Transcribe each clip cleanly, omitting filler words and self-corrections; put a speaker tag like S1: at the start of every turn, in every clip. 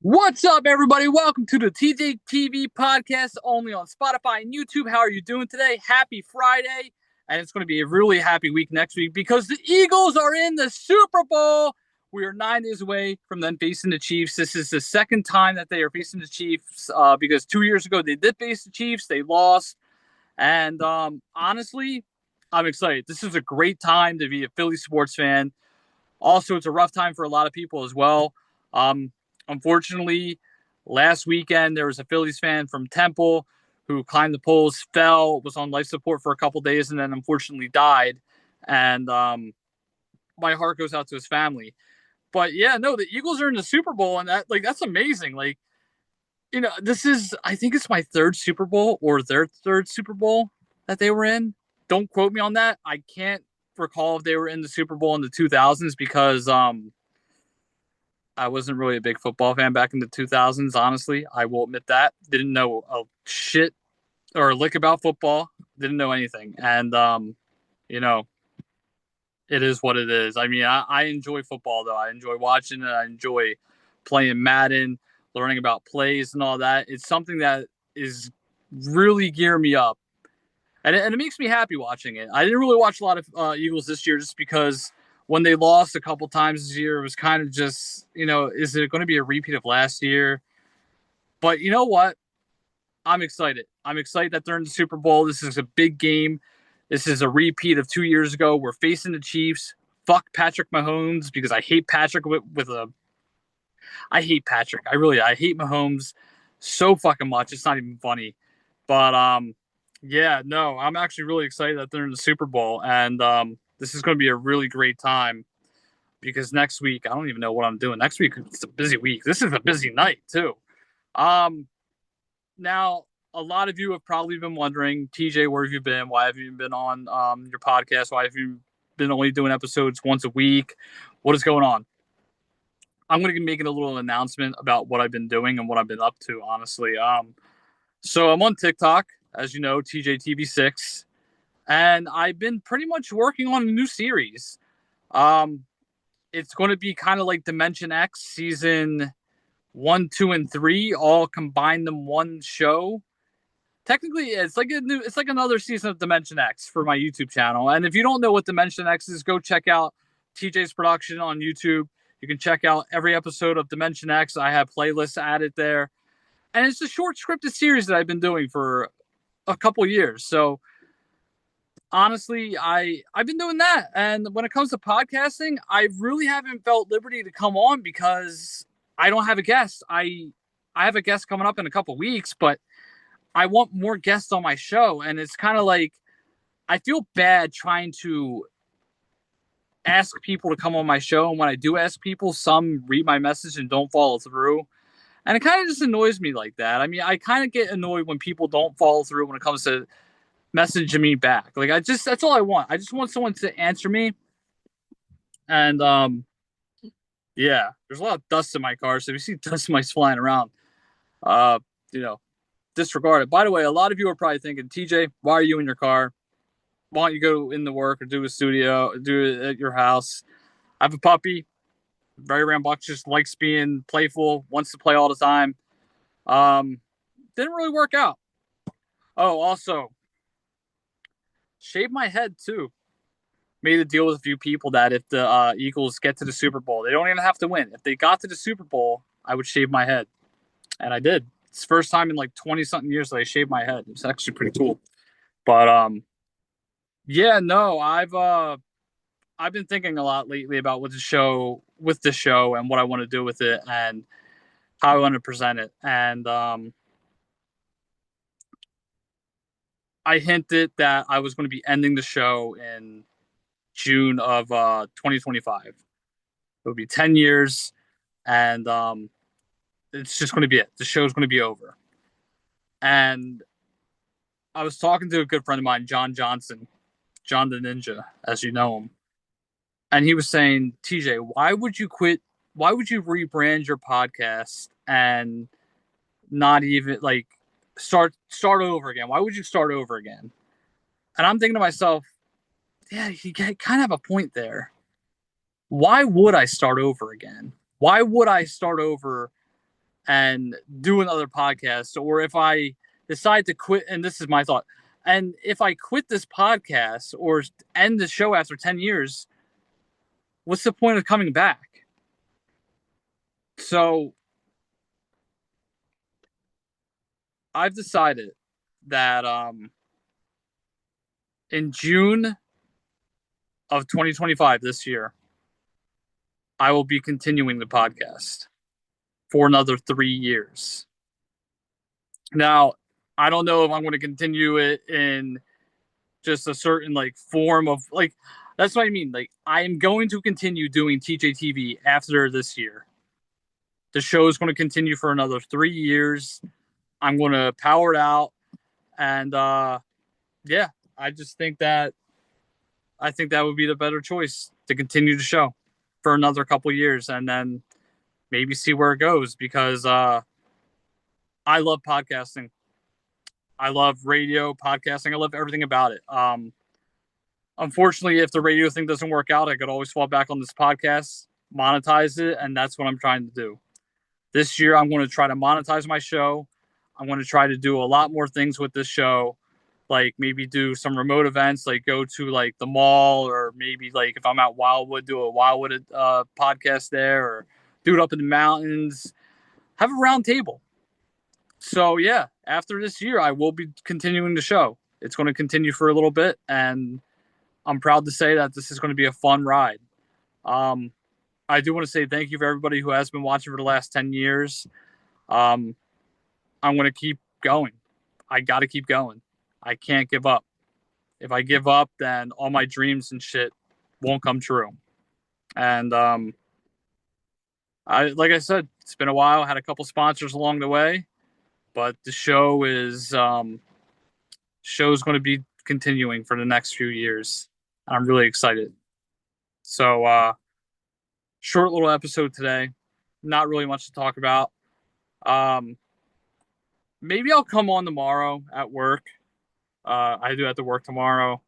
S1: What's up, everybody? Welcome to the TJ TV podcast, only on Spotify and YouTube. How are you doing today? Happy Friday. And it's going to be a really happy week next week because the Eagles are in the Super Bowl. We are 9 days away from them facing the Chiefs. This is the second time that they are facing the Chiefs because 2 years ago they did face the Chiefs. They lost. And honestly, I'm excited. This is a great time to be a Philly sports fan. Also, it's a rough time for a lot of people as well. Um, Unfortunately, last weekend there was a Phillies fan from Temple who climbed the poles, fell, was on life support for a couple days, and then unfortunately died. And my heart goes out to his family. But yeah, no, the Eagles are in the Super Bowl, and that's amazing. This is, I think it's my third Super Bowl or their third Super Bowl that they were in. Don't quote me on that. I can't recall if they were in the Super Bowl in the 2000s because I wasn't really a big football fan back in the 2000s, honestly. I will admit that. Didn't know a shit or a lick about football. Didn't know anything. And, you know, it is what it is. I mean, I enjoy football, though. I enjoy watching it. I enjoy playing Madden, learning about plays and all that. It's something that is really gearing me up. And it makes me happy watching it. I didn't really watch a lot of Eagles this year just because when they lost a couple times this year, it was kind of just, is it going to be a repeat of last year? But you know what? I'm excited. I'm excited that they're in the Super Bowl. This is a big game. This is a repeat of 2 years ago. We're facing the Chiefs. Fuck Patrick Mahomes because I hate Patrick I hate Patrick. I hate Mahomes so fucking much. It's not even funny. But yeah, no, I'm actually really excited that they're in the Super Bowl, and this is going to be a really great time because next week I don't even know what I'm doing. Next week it's a busy week. This is a busy night too. Um, Now a lot of you have probably been wondering, TJ, where have you been? Why have you been on your podcast? Why have you been only doing episodes once a week? What is going on? I'm going to be making a little announcement about what I've been doing and what I've been up to, honestly. So I'm on TikTok, as you know, TJTV6, and I've been pretty much working on a new series. Um, it's going to be kind of like Dimension X season 1, 2, and 3, all combined in one show. Technically, it's like another season of Dimension X for my YouTube channel. And if you don't know what Dimension X is, go check out TJ's production on YouTube. You can check out every episode of Dimension X. I have playlists added there, and it's a short scripted series that I've been doing for a couple years. So honestly, I've been doing that. And when it comes to podcasting, I really haven't felt liberty to come on because I don't have a guest. I have a guest coming up in a couple weeks, but I want more guests on my show, and it's kind of like I feel bad trying to ask people to come on my show, and when I do ask people, some read my message and don't follow through. And it kind of just annoys me like that. I mean, I kind of get annoyed when people don't follow through when it comes to messaging me back. Like that's all I want. I just want someone to answer me. And yeah, there's a lot of dust in my car, so if you see dust mites flying around, uh, you know, disregard it. By the way, a lot of you are probably thinking, TJ, why are you in your car? Why don't you go into work or do a studio, do it at your house? I have a puppy, very rambunctious, likes being playful, wants to play all the time. Um, didn't really work out. Oh, also, shave my head too. Made a deal with a few people that if the Eagles get to the Super Bowl, they don't even have to win. If they got to the Super Bowl, I would shave my head, and I did. It's the first time in like 20 something years that I shaved my head. It's actually pretty cool. But yeah, no, I've been thinking a lot lately about with the show and what I want to do with it and how I want to present it. And I hinted that I was going to be ending the show in June of 2025. It would be 10 years, and it's just going to be it. The show's going to be over. And I was talking to a good friend of mine, John Johnson, John the Ninja, as you know him. And he was saying, TJ, why would you quit? Why would you rebrand your podcast and not even like start over again? Why would you start over again? And I'm thinking to myself, yeah, you kind of have a point there. Why would I start over again? Why would I start over and do another podcast, or if I decide to quit, and this is my thought, and if I quit this podcast or end the show after 10 years, what's the point of coming back? So I've decided that in June of 2025, this year, I will be continuing the podcast for another 3 years. Now, I don't know if I'm going to continue it in just a certain like form of like, that's what I mean. Like, I am going to continue doing TJ TV after this year. The show is going to continue for another 3 years. I'm going to power it out. And yeah, I just think that would be the better choice, to continue the show for another couple years and then maybe see where it goes, because I love podcasting. I love radio, podcasting. I love everything about it. Unfortunately, if the radio thing doesn't work out, I could always fall back on this podcast, monetize it, and that's what I'm trying to do. This year, I'm going to try to monetize my show. I'm going to try to do a lot more things with this show, like maybe do some remote events, like go to like the mall, or maybe like if I'm at Wildwood, do a Wildwood podcast there, or do it up in the mountains, have a round table. So yeah, after this year, I will be continuing the show. It's going to continue for a little bit, and I'm proud to say that this is going to be a fun ride. I do want to say thank you for everybody who has been watching for the last 10 years. I'm going to keep going. I got to keep going. I can't give up. If I give up, then all my dreams and shit won't come true. And like I said, it's been a while. I had a couple sponsors along the way, but the show's going to be continuing for the next few years. I'm really excited. So short little episode today. Not really much to talk about. Maybe I'll come on tomorrow at work. I do have to work tomorrow.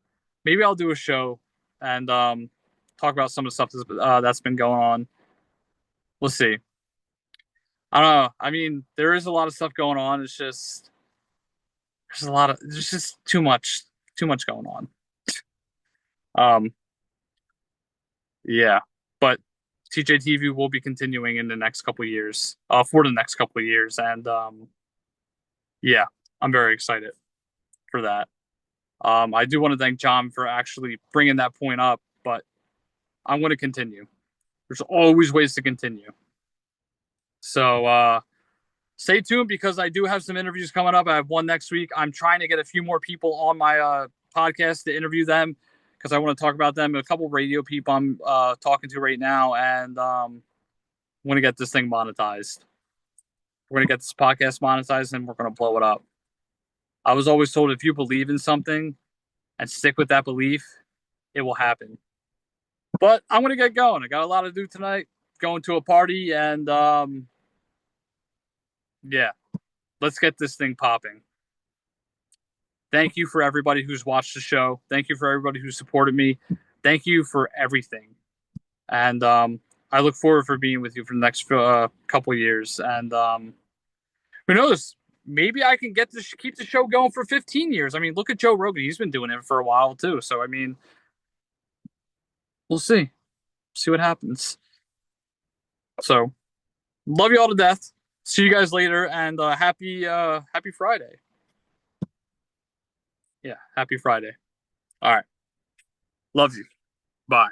S1: Maybe I'll do a show and talk about some of the stuff that's been going on. We'll see. I don't know. I mean, there is a lot of stuff going on. It's just there's just too much going on. Yeah, but TJ TV will be continuing in the next couple of years, for the next couple of years, and yeah, I'm very excited for that. I do want to thank John for actually bringing that point up, but I'm going to continue. There's always ways to continue. So stay tuned, because I do have some interviews coming up. I have one next week. I'm trying to get a few more people on my podcast to interview them, because I want to talk about them. A couple radio people I'm talking to right now, and I want to get this thing monetized. We're going to get this podcast monetized, and we're going to blow it up. I was always told, if you believe in something and stick with that belief, it will happen. But I'm going to get going. I got a lot to do tonight. Going to a party, and yeah, let's get this thing popping. Thank you for everybody who's watched the show. Thank you for everybody who supported me. Thank you for everything. And I look forward for being with you for the next couple of years. And who knows? Maybe I can keep the show going for 15 years. I mean, look at Joe Rogan. He's been doing it for a while too. So, I mean, we'll see. See what happens. So, love you all to death. See you guys later, and happy Friday. Yeah, happy Friday. All right. Love you. Bye.